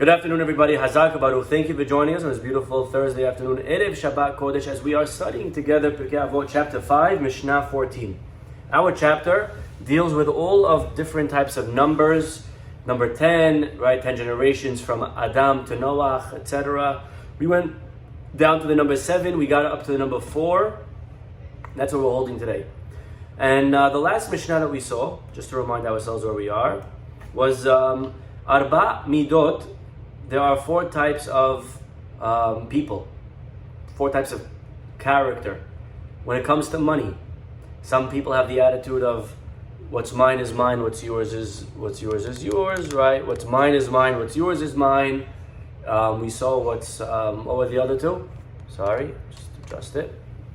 Good afternoon, everybody. Hazak Baruch. Thank you for joining us on this beautiful Thursday afternoon, Erev Shabbat Kodesh, as we are studying together Pirkei Avot, chapter 5, Mishnah 14. Our chapter deals with all of different types of numbers. Number 10, right? 10 generations from Adam to Noach, etc. We went down to the number 7. We got up to the number 4. That's what we're holding today. And the last Mishnah that we saw, just to remind ourselves where we are, was Arba Midot. There are 4 types of people, 4 types of character. When it comes to money, some people have the attitude of what's mine is mine, what's yours is yours, right? What's mine is mine, what's yours is mine. We saw what were the other 2? Sorry, just adjust it.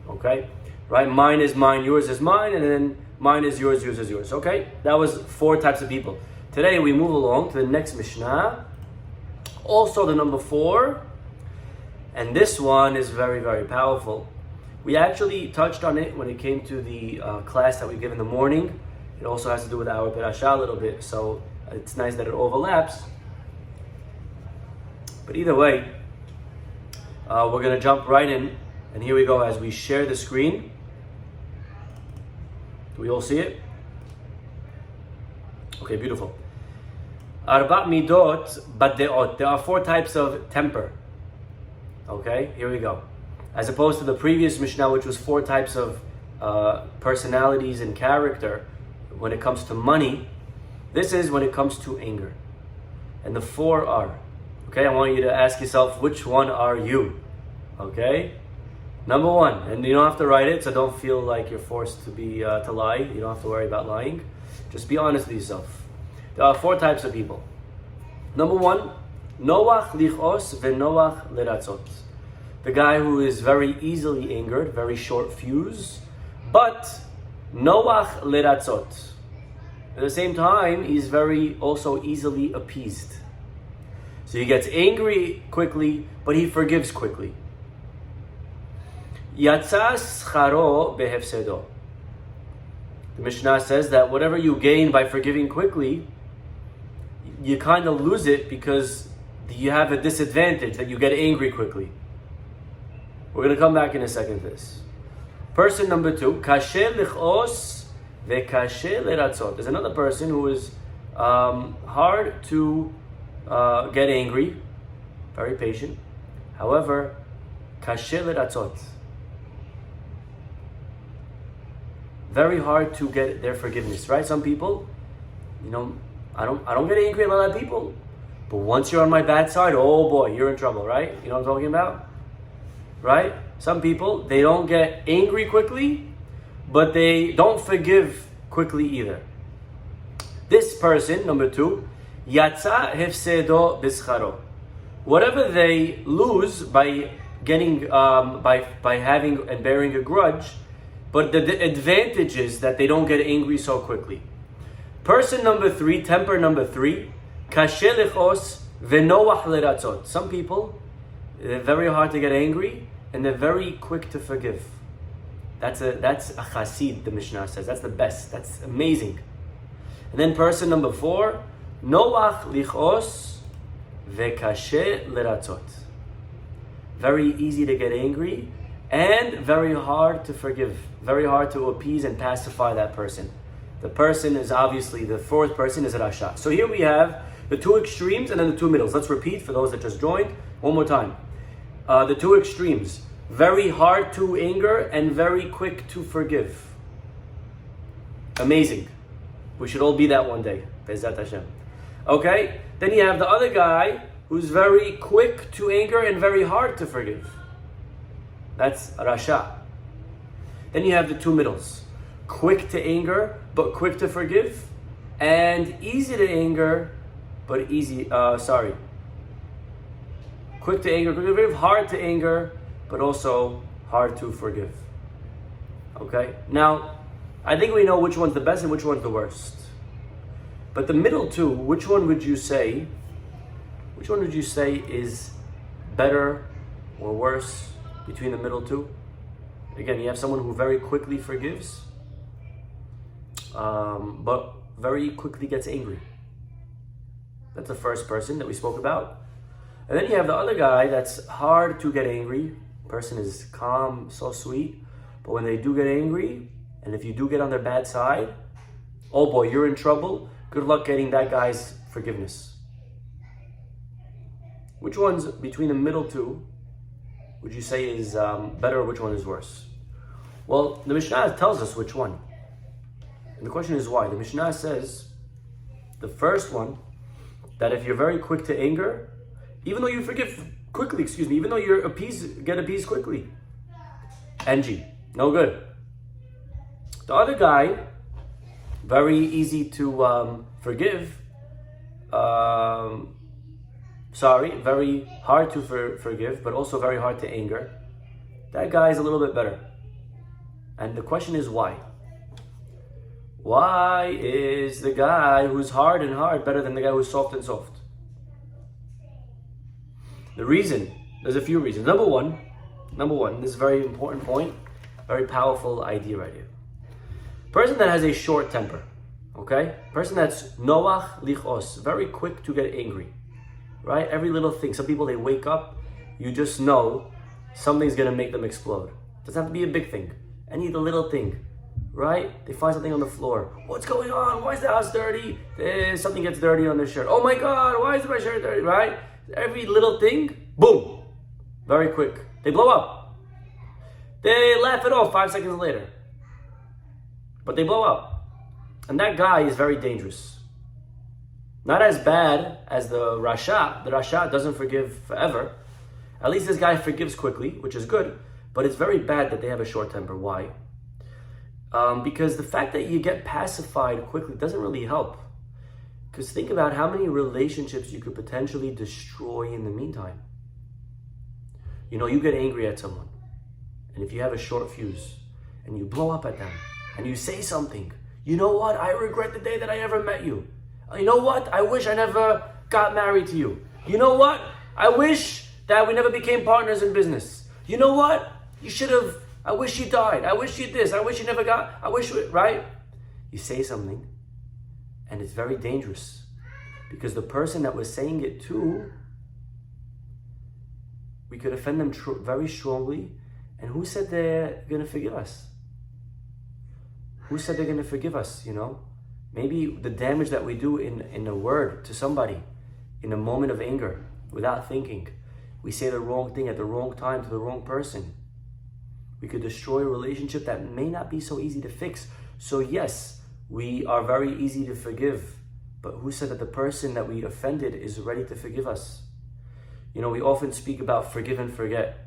Okay, right? Mine is mine, yours is mine, and then mine is yours is yours. Okay, that was 4 types of people. Today we move along to the next Mishnah. Also the number 4, and this one is very, very powerful. We actually touched on it when it came to the class that we give in the morning. It also has to do with our Parashah a little bit, so it's nice that it overlaps. But either way, we're going to jump right in, and here we go as we share the screen. Do we all see it? Okay, beautiful. Arba midot badeot. There are 4 types of temper. Okay, here we go. As opposed to the previous Mishnah, which was 4 types of personalities and character when it comes to money, this is when it comes to anger. And the 4 are. Okay, I want you to ask yourself, which one are you? Okay? Number 1, and you don't have to write it, so don't feel like you're forced to be to lie. You don't have to worry about lying. Just be honest with yourself. There are 4 types of people. Number 1, Noach lichos veNoach leratzot. The guy who is very easily angered, very short fuse, but Noach leratzot. At the same time, he's very also easily appeased. So he gets angry quickly, but he forgives quickly. Yatsa scharo behefsedo. The Mishnah says that whatever you gain by forgiving quickly, you kind of lose it because you have a disadvantage that you get angry quickly. We're going to come back in a second to this. Person number 2, kashe lichos vekashe leratzot. There's another person who is hard to get angry, very patient. However, kashe leratzot, very hard to get their forgiveness, right? Some people, I don't get angry at a lot of people, but once you're on my bad side, oh boy, you're in trouble, right? You know what I'm talking about? Right? Some people, they don't get angry quickly, but they don't forgive quickly either. This person, number 2, yatsa hefsedo bischaro. Whatever they lose by getting, by having and bearing a grudge, but the advantage is that they don't get angry so quickly. Person number 3, temper number 3, kashe lichos veNoach leratzot. Some people, they're very hard to get angry, and they're very quick to forgive. That's a chassid, the Mishnah says. That's the best. That's amazing. And then person number 4, Noach lichos vekashe leratzot. Very easy to get angry, and very hard to forgive. Very hard to appease and pacify that person. The person is obviously, the 4th person is a Rasha. So here we have the 2 extremes and then the 2 middles. Let's repeat for those that just joined one more time. The 2 extremes, very hard to anger and very quick to forgive. Amazing. We should all be that one day. Be'ezrat Hashem. Okay, then you have the other guy who's very quick to anger and very hard to forgive. That's Rasha. Then you have the 2 middles. Quick to anger, but quick to forgive, and easy to anger, but quick to anger, quick to forgive, hard to anger, but also hard to forgive. Okay? Now, I think we know which one's the best and which one's the worst. But the middle 2, which one would you say is better or worse between the middle 2? Again, you have someone who very quickly forgives, but very quickly gets angry. That's the first person that we spoke about. And then you have the other guy that's hard to get angry. Person is calm, so sweet. But when they do get angry, and if you do get on their bad side, oh boy, you're in trouble. Good luck getting that guy's forgiveness. Which one's between the middle two would you say is better, or which one is worse? Well, the Mishnah tells us which one. And the question is why. The Mishnah says, the first one, that if you're very quick to anger, even though you forgive quickly, even though you're get appeased quickly, NG, no good. The other guy, very easy to forgive, very hard to forgive, but also very hard to anger. That guy is a little bit better. And the question is why? Why is the guy who's hard and hard better than the guy who's soft and soft? The reason, there's a few reasons. Number one, this is a very important point, very powerful idea right here. Person that has a short temper, okay? Person that's noach lichos, very quick to get angry, right? Every little thing. Some people, they wake up, you just know something's gonna make them explode. Doesn't have to be a big thing. Any little thing, right? They find something on the floor. What's going on? Why is the house dirty? Something gets dirty on their shirt. Oh my God, why is my shirt dirty, right? Every little thing, boom, very quick. They blow up. They laugh it off 5 seconds later. But they blow up. And that guy is very dangerous. Not as bad as the Rasha. The Rasha doesn't forgive forever. At least this guy forgives quickly, which is good. But it's very bad that they have a short temper. Why? Because the fact that you get pacified quickly doesn't really help. Because think about how many relationships you could potentially destroy in the meantime. You know, you get angry at someone. And if you have a short fuse and you blow up at them and you say something, you know what? I regret the day that I ever met you. You know what? I wish I never got married to you. You know what? I wish that we never became partners in business. You know what? You should have, I wish you died. I wish you this. I wish you never got, right? You say something and it's very dangerous because the person that was saying it to, we could offend them very strongly. And who said they're going to forgive us? Who said they're going to forgive us, you know? Maybe the damage that we do in a word to somebody, in a moment of anger, without thinking. We say the wrong thing at the wrong time to the wrong person. We could destroy a relationship that may not be so easy to fix. So yes, we are very easy to forgive. But who said that the person that we offended is ready to forgive us? You know, we often speak about forgive and forget.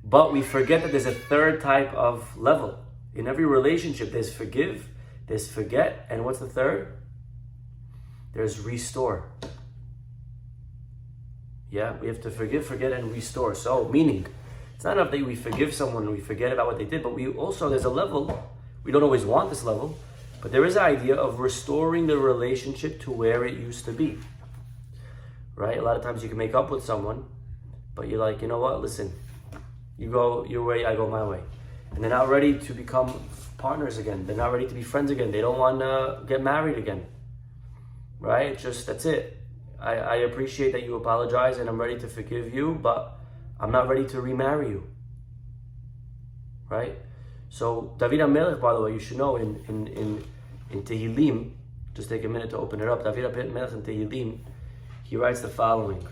But we forget that there's a third type of level. In every relationship, there's forgive, there's forget, and what's the third? There's restore. Yeah, we have to forgive, forget, and restore. So, meaning, it's not enough that we forgive someone and we forget about what they did, but we also, there's a level, we don't always want this level, but there is an idea of restoring the relationship to where it used to be. Right? A lot of times you can make up with someone, but you're like, you know what, listen, you go your way, I go my way. And they're not ready to become partners again. They're not ready to be friends again. They don't want to get married again. Right? Just, that's it. I appreciate that you apologize and I'm ready to forgive you, but I'm not ready to remarry you. Right? So David HaMelech, by the way, you should know in Tehillim, just take a minute to open it up. David HaMelech in Tehillim, he writes the following.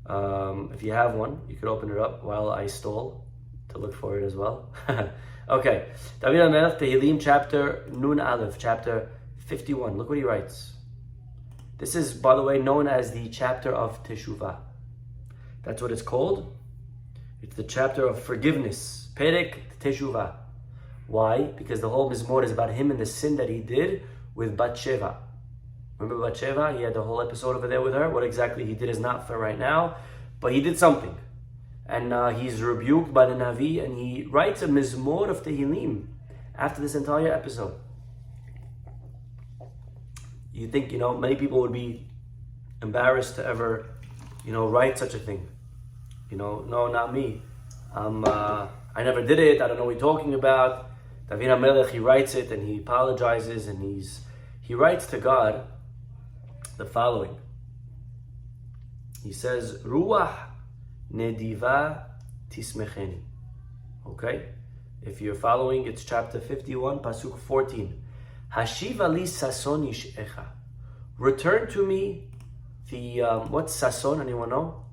If you have one, you could open it up while I stall to look for it as well. Okay, David HaMelech, Tehillim, chapter Nun Aleph, chapter 51. Look what he writes. This is, by the way, known as the chapter of Teshuvah. That's what it's called. It's the chapter of forgiveness. Perek Teshuvah. Why? Because the whole Mizmor is about him and the sin that he did with Bathsheba. Remember Bathsheba? He had the whole episode over there with her. What exactly he did is not for right now, but he did something. And he's rebuked by the Navi, and he writes a Mizmor of Tehillim after this entire episode. You think, you know, many people would be embarrassed to ever, you know, write such a thing. You know, no, not me. I never did it. I don't know what you're talking about. David HaMelech, he writes it and he apologizes and he writes to God the following. He says, Ruach nediva tismecheni. Okay? If you're following, it's chapter 51, pasuk 14. Hashiva li sason yish'echa. Return to me the, what's sason? Anyone know?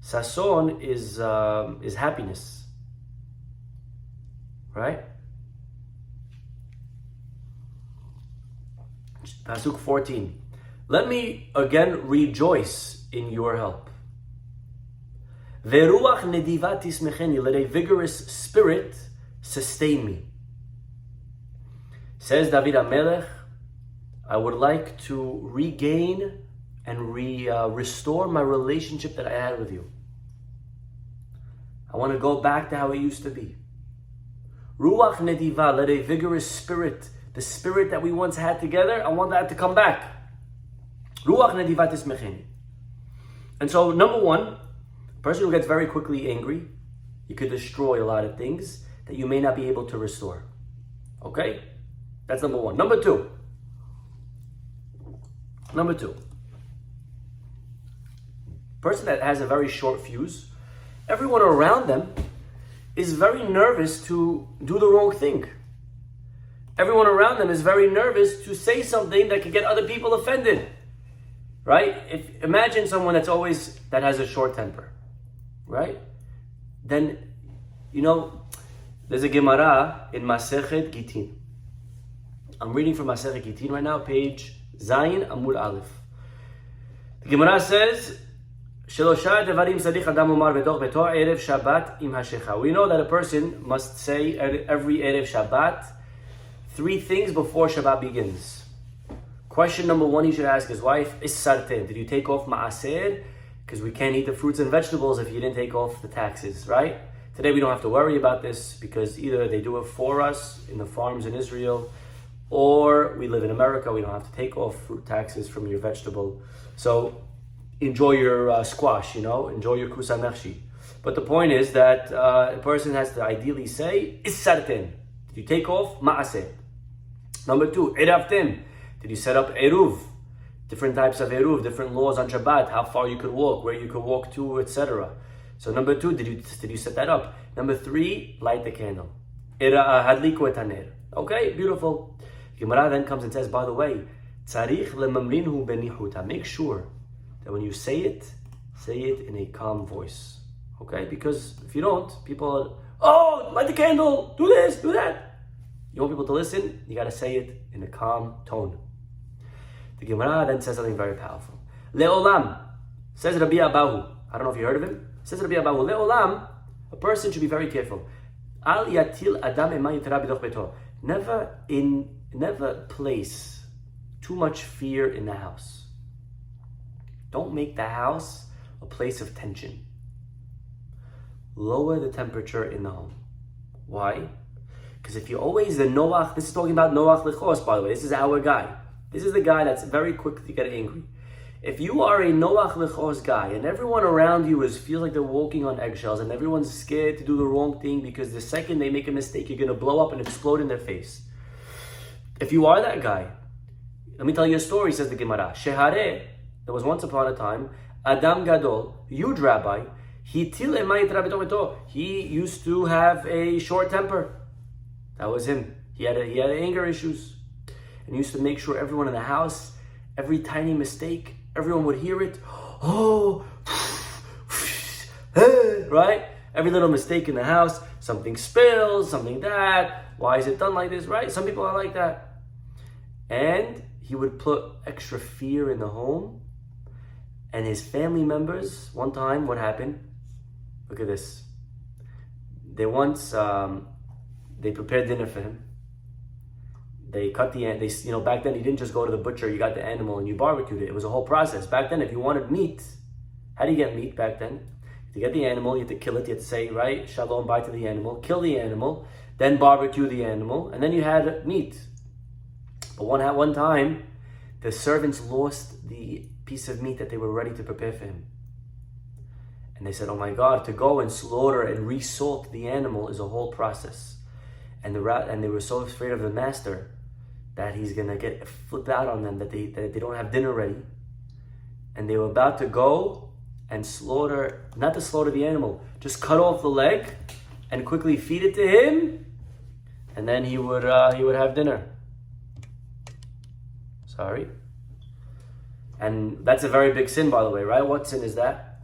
Sason is happiness. Right? Pasuk 14. Let me again rejoice in your help. Veruach nediva tismecheni. Let a vigorous spirit sustain me. Says David HaMelech, I would like to regain and restore my relationship that I had with you. I want to go back to how it used to be. Ruach nediva, let a vigorous spirit, the spirit that we once had together, I want that to come back. Ruach nediva tismecheni. And so, number one, a person who gets very quickly angry, you could destroy a lot of things that you may not be able to restore. Okay? That's number one. Number two. Person that has a very short fuse, everyone around them is very nervous to do the wrong thing. Everyone around them is very nervous to say something that could get other people offended. Right? Imagine someone that has a short temper. Right? Then, there's a Gemara in Masechet Gitin. I'm reading from Masechet Gitin right now, page Zayin Amud Aleph. The Gemara says, Shelosha devarim tzadich adam umar b'toch beto erev Shabbat im hashecha. We know that a person must say every erev Shabbat 3 things before Shabbat begins. Question number 1 he should ask his wife, is sarten, did you take off ma'aser? Because we can't eat the fruits and vegetables if you didn't take off the taxes, right? Today we don't have to worry about this because either they do it for us in the farms in Israel, or we live in America, we don't have to take off fruit taxes from your vegetable. So enjoy your squash, enjoy your kusa mershi. But the point is that a person has to ideally say, is sarten, did you take off ma'aseh? Number 2, eravtem, did you set up eruv? Different types of eruv, different laws on Shabbat, how far you could walk, where you could walk to, etc. So number 2, did you set that up? Number 3, light the candle. Hadliku et haner. Okay, beautiful. Gemara then comes and says, by the way, tzarich lemamrinhu benihuta. Make sure that when you say it in a calm voice. Okay, because if you don't, people are, light the candle, do this, do that. You want people to listen, you got to say it in a calm tone. The Gemara then says something very powerful. Le'olam, says Rabbi Abahu. I don't know if you heard of him. Says Rabbi Abahu, Le'olam, a person should be very careful. Al yatil adam ema yitra b'toch beto. Never place too much fear in the house. Don't make the house a place of tension. Lower the temperature in the home. Why? Because if you're always the Noach, this is talking about Noach Lechos, by the way. This is our guy. This is the guy that's very quick to get angry. If you are a Noach Lechos guy and everyone around you feels like they're walking on eggshells and everyone's scared to do the wrong thing because the second they make a mistake, you're going to blow up and explode in their face. If you are that guy, let me tell you a story, says the Gemara. Shehare, there was once upon a time, Adam Gadol, huge rabbi, he used to have a short temper. That was him. He had anger issues. And he used to make sure everyone in the house, every tiny mistake, everyone would hear it. Oh, right? Every little mistake in the house, something spills, something that. Why is it done like this, right? Some people are like that. And he would put extra fear in the home. And his family members, one time, what happened? Look at this. They prepared dinner for him. They cut back then you didn't just go to the butcher, you got the animal and you barbecued it. It was a whole process. Back then, if you wanted meat, how do you get meat back then? To get the animal, you have to kill it, you have to say, right, shalom, bye to the animal, kill the animal, then barbecue the animal, and then you had meat. But one time, the servants lost the piece of meat that they were ready to prepare for him. And they said, oh my God, to go and slaughter and resalt the animal is a whole process. And they were so afraid of the master that he's gonna get flipped out on them, that they don't have dinner ready, and they were about to go and slaughter, not to slaughter the animal, just cut off the leg and quickly feed it to him, and then he would have dinner. Sorry. And that's a very big sin, by the way, right? What sin is that?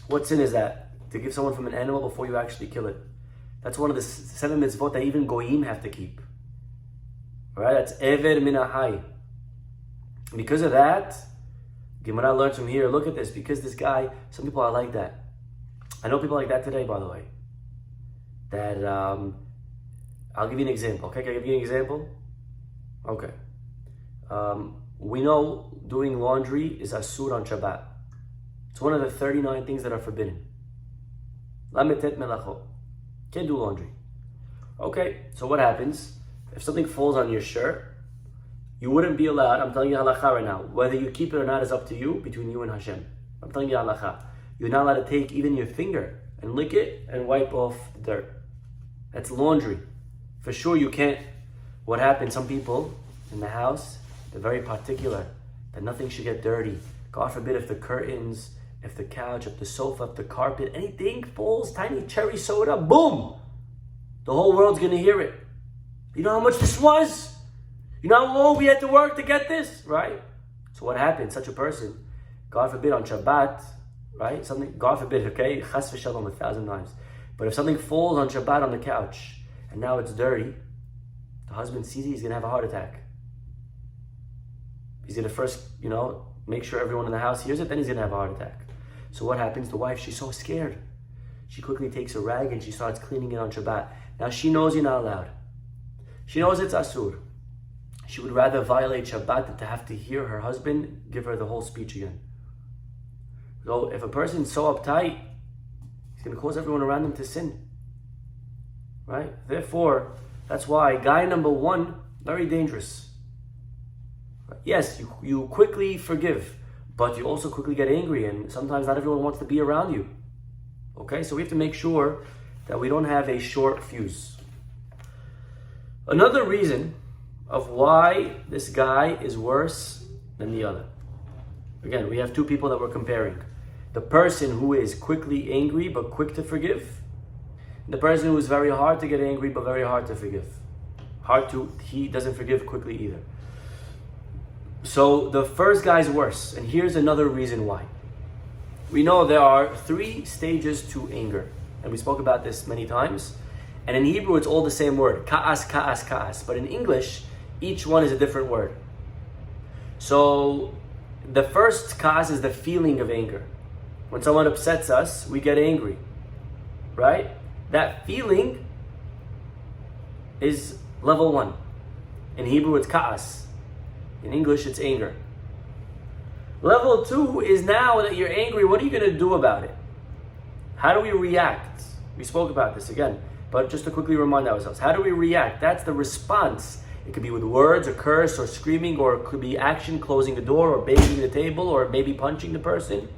What sin is that? To give someone from an animal before you actually kill it. That's one of the 7 mitzvot that even goyim have to keep. Right? That's Ever min ha'chai. Because of that, Gemara learns from here, look at this, because this guy, some people are like that. I know people like that today, by the way. That, I'll give you an example. Okay, can I give you an example? Okay. We know doing laundry is asur on Shabbat. It's one of the 39 things that are forbidden. Lametet melacho. Can't do laundry. Okay, so what happens? If something falls on your shirt, you wouldn't be allowed, I'm telling you halakha right now, whether you keep it or not is up to you, between you and Hashem. I'm telling you halakha. You're not allowed to take even your finger and lick it and wipe off the dirt. That's laundry. For sure you can't. What happens, some people in the house, they're very particular that nothing should get dirty. God forbid if the curtains, if the couch, if the sofa, if the carpet, anything falls, tiny cherry soda, boom! The whole world's gonna hear it. You know how much this was? You know how long we had to work to get this, right? So what happens? Such a person, God forbid on Shabbat, right? Something, God forbid, okay? Chas v'shalom 1,000 times. But if something falls on Shabbat on the couch, and now it's dirty, the husband sees it, he's gonna have a heart attack. He's gonna first, make sure everyone in the house hears it, then he's gonna have a heart attack. So what happens? The wife, she's so scared. She quickly takes a rag and she starts cleaning it on Shabbat. Now she knows you're not allowed. She knows it's asur. She would rather violate Shabbat than to have to hear her husband give her the whole speech again. So if a person's so uptight, he's going to cause everyone around him to sin. Right? Therefore, that's why guy number 1, very dangerous. Yes, you quickly forgive, but you also quickly get angry, and sometimes not everyone wants to be around you. Okay? So we have to make sure that we don't have a short fuse. Another reason of why this guy is worse than the other. Again, we have 2 people that we're comparing. The person who is quickly angry but quick to forgive. And the person who is very hard to get angry but very hard to forgive. He doesn't forgive quickly either. So the first guy's worse. And here's another reason why. We know there are 3 stages to anger. And we spoke about this many times. And in Hebrew, it's all the same word. Ka'as, ka'as, ka'as. But in English, each one is a different word. So the first ka'as is the feeling of anger. When someone upsets us, we get angry. Right? That feeling is level 1. In Hebrew, it's ka'as. In English, it's anger. Level 2 is now that you're angry, what are you going to do about it? How do we react? We spoke about this again, but just to quickly remind ourselves. How do we react? That's the response. It could be with words, or curse, or screaming, or it could be action, closing the door, or banging the table, or maybe punching the person.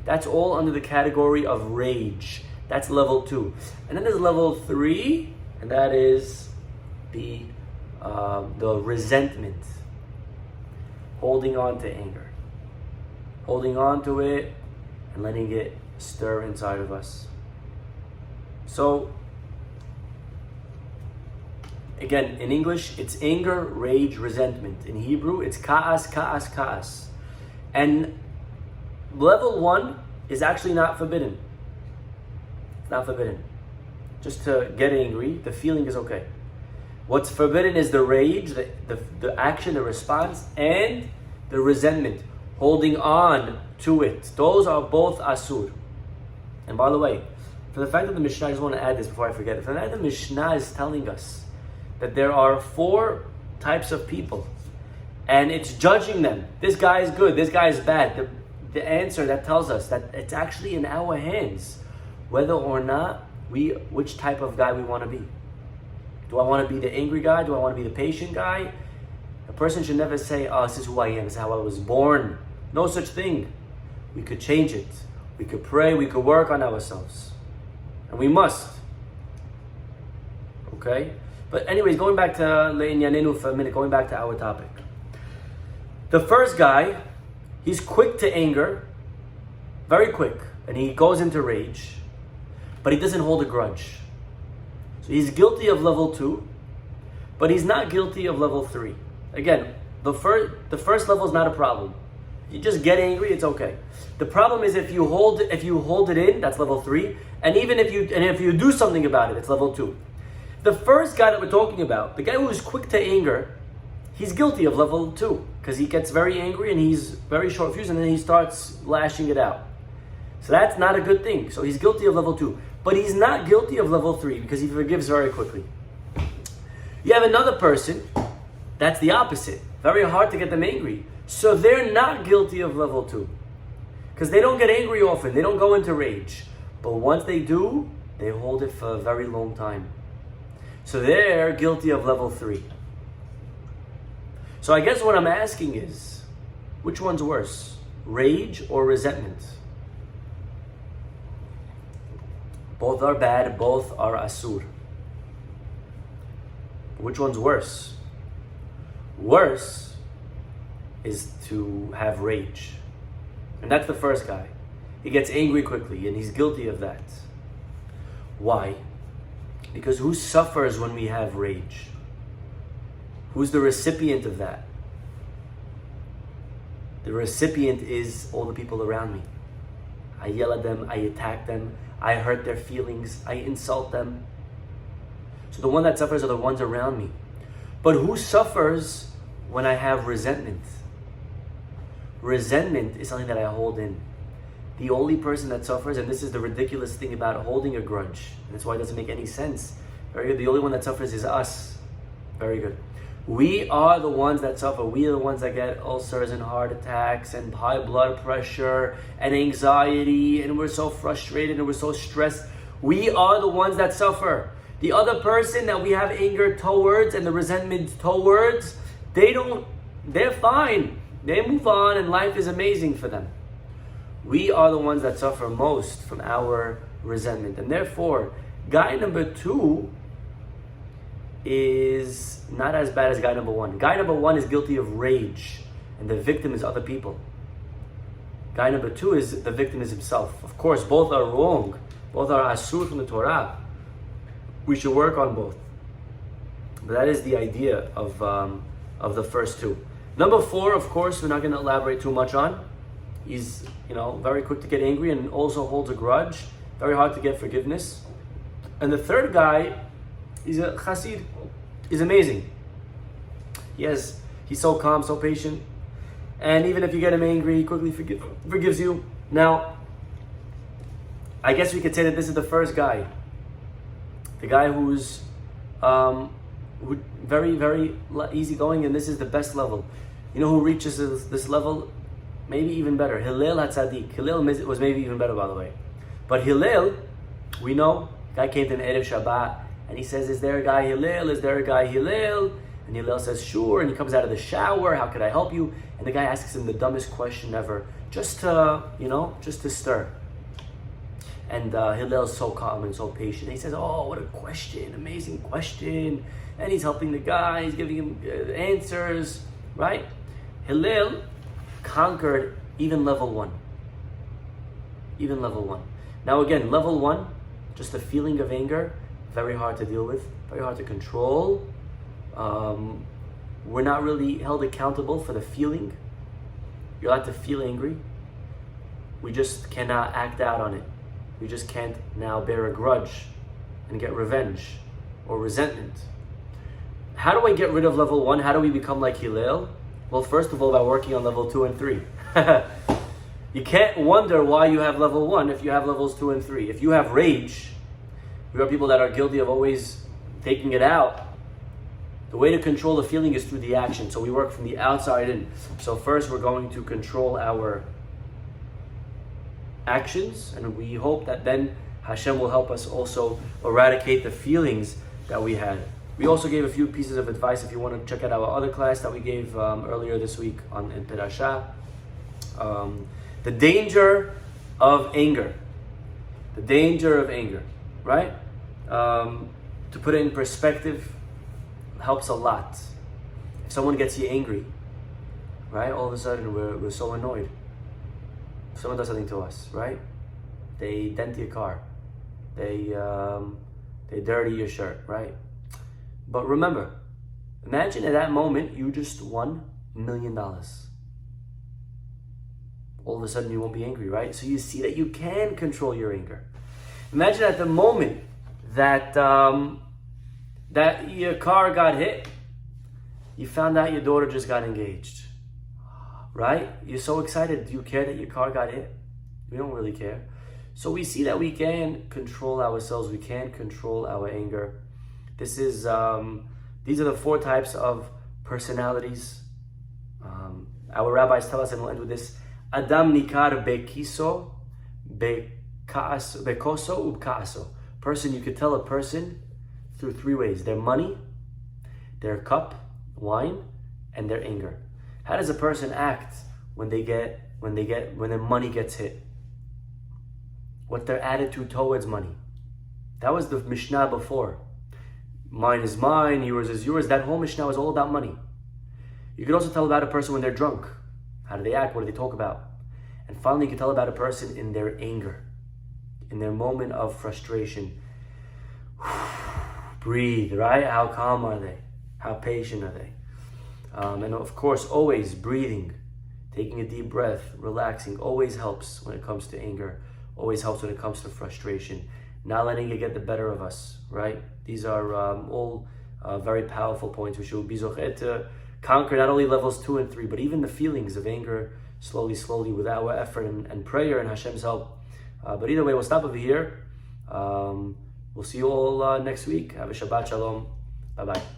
That's all under the category of rage. That's level 2. And then there's level 3, and that is the resentment. Holding on to anger. Holding on to it and letting it stir inside of us. So, again, in English, it's anger, rage, resentment. In Hebrew, it's ka'as, ka'as, ka'as. And level 1 is actually not forbidden. It's not forbidden. Just to get angry, the feeling is okay. What's forbidden is the rage, the action, the response, and the resentment. Holding on to it. Those are both asur. And by the way, for the fact that the Mishnah, I just want to add this before I forget it. For the fact that the Mishnah is telling us that there are 4 types of people, and it's judging them. This guy is good, this guy is bad. The answer that tells us that it's actually in our hands whether or not which type of guy we want to be. Do I want to be the angry guy? Do I want to be the patient guy? A person should never say, oh, this is who I am, this is how I was born. No such thing. We could change it. We could pray, we could work on ourselves. And we must. Okay? But anyways, going back to Le'inyanenu for a minute, going back to our topic. The first guy, he's quick to anger, very quick, and he goes into rage, but he doesn't hold a grudge. So he's guilty of level 2, but he's not guilty of level 3. Again, the first level is not a problem. You just get angry, it's okay. The problem is if you hold it in, that's level 3, and even if you do something about it, it's level 2. The first guy that we're talking about, the guy who is quick to anger, he's guilty of level 2 because he gets very angry and he's very short fused and then he starts lashing it out. So that's not a good thing. So he's guilty of level 2, but he's not guilty of level 3 because he forgives very quickly. You have another person, that's the opposite. Very hard to get them angry. So they're not guilty of level 2 because they don't get angry often. They don't go into rage. But once they do, they hold it for a very long time. So they're guilty of level 3. So I guess what I'm asking is, which one's worse? Rage or resentment? Both are bad, both are asur. Which one's worse? Worse is to have rage. And that's the first guy. He gets angry quickly and he's guilty of that. Why? Because who suffers when we have rage? Who's the recipient of that? The recipient is all the people around me. I yell at them, I attack them, I hurt their feelings, I insult them. So the one that suffers are the ones around me. But who suffers when I have resentment? Resentment is something that I hold in. The only person that suffers, and this is the ridiculous thing about holding a grudge, that's why it doesn't make any sense. Very good. The only one that suffers is us. Very good. We are the ones that suffer. We are the ones that get ulcers and heart attacks and high blood pressure and anxiety, and we're so frustrated and we're so stressed. We are the ones that suffer. The other person that we have anger towards and the resentment towards, they're fine. They move on and life is amazing for them. We are the ones that suffer most from our resentment. And therefore, guy number 2 is not as bad as guy number 1. Guy number 1 is guilty of rage, and the victim is other people. Guy number 2 is the victim is himself. Of course, both are wrong. Both are asur from the Torah. We should work on both. But that is the idea of the first 2. Number 4, of course, we're not going to elaborate too much on. He's, very quick to get angry and also holds a grudge. Very hard to get forgiveness. And the third guy, he's a chassid. He's amazing. He's so calm, so patient. And even if you get him angry, he quickly forgives you. Now, I guess we could say that this is the first guy. The guy who's very, very easygoing, and this is the best level. You know who reaches this level? Maybe even better. Hillel HaTzadik. Hillel was maybe even better, by the way. But Hillel, we know, guy came to an Erev Shabbat, and he says, is there a guy Hillel? Is there a guy Hillel? And Hillel says, sure. And he comes out of the shower. How could I help you? And the guy asks him the dumbest question ever, just to stir. And Hillel's so calm and so patient. He says, oh, what a question, amazing question. And he's helping the guy, he's giving him answers, right? Hillel conquered even level 1. Even level 1. Now again, level 1, just the feeling of anger, very hard to deal with, very hard to control. We're not really held accountable for the feeling. You're allowed to feel angry. We just cannot act out on it. We just can't now bear a grudge and get revenge or resentment. How do I get rid of level 1? How do we become like Hillel? Well, first of all, by working on level 2 and 3. You can't wonder why you have level 1 if you have levels 2 and 3. If you have rage, we are people that are guilty of always taking it out. The way to control the feeling is through the action. So we work from the outside in. So first we're going to control our actions, and we hope that then Hashem will help us also eradicate the feelings that we had. We also gave a few pieces of advice if you want to check out our other class that we gave earlier this week in Perashah. The danger of anger. The danger of anger, right? To put it in perspective, helps a lot. If someone gets you angry, right? All of a sudden we're so annoyed. If someone does something to us, right? They dent your car. They dirty your shirt, right? But remember, imagine at that moment you just won $1 million. All of a sudden you won't be angry, right? So you see that you can control your anger. Imagine at the moment that that your car got hit, you found out your daughter just got engaged, right? You're so excited. Do you care that your car got hit? We don't really care. So we see that we can control ourselves. We can control our anger. This is these are the 4 types of personalities. Our rabbis tell us, and we'll end with this: Adam nikar bekiso, bekoso, ubkaaso. Person, you could tell a person through 3 ways: their money, their cup, wine, and their anger. How does a person act when their money gets hit? What's their attitude towards money? That was the Mishnah before. Mine is mine, yours is yours. That whole Mishnah was all about money. You could also tell about a person when they're drunk. How do they act? What do they talk about? And finally, you can tell about a person in their anger, in their moment of frustration. Breathe, right? How calm are they? How patient are they? And of course, always breathing, taking a deep breath, relaxing, always helps when it comes to anger, always helps when it comes to frustration. Not letting it get the better of us, right? These are all very powerful points. We should be zochet to conquer not only levels 2 and 3, but even the feelings of anger slowly with our effort and prayer and Hashem's help. But either way, we'll stop over here. We'll see you all next week. Have a Shabbat Shalom. Bye-bye.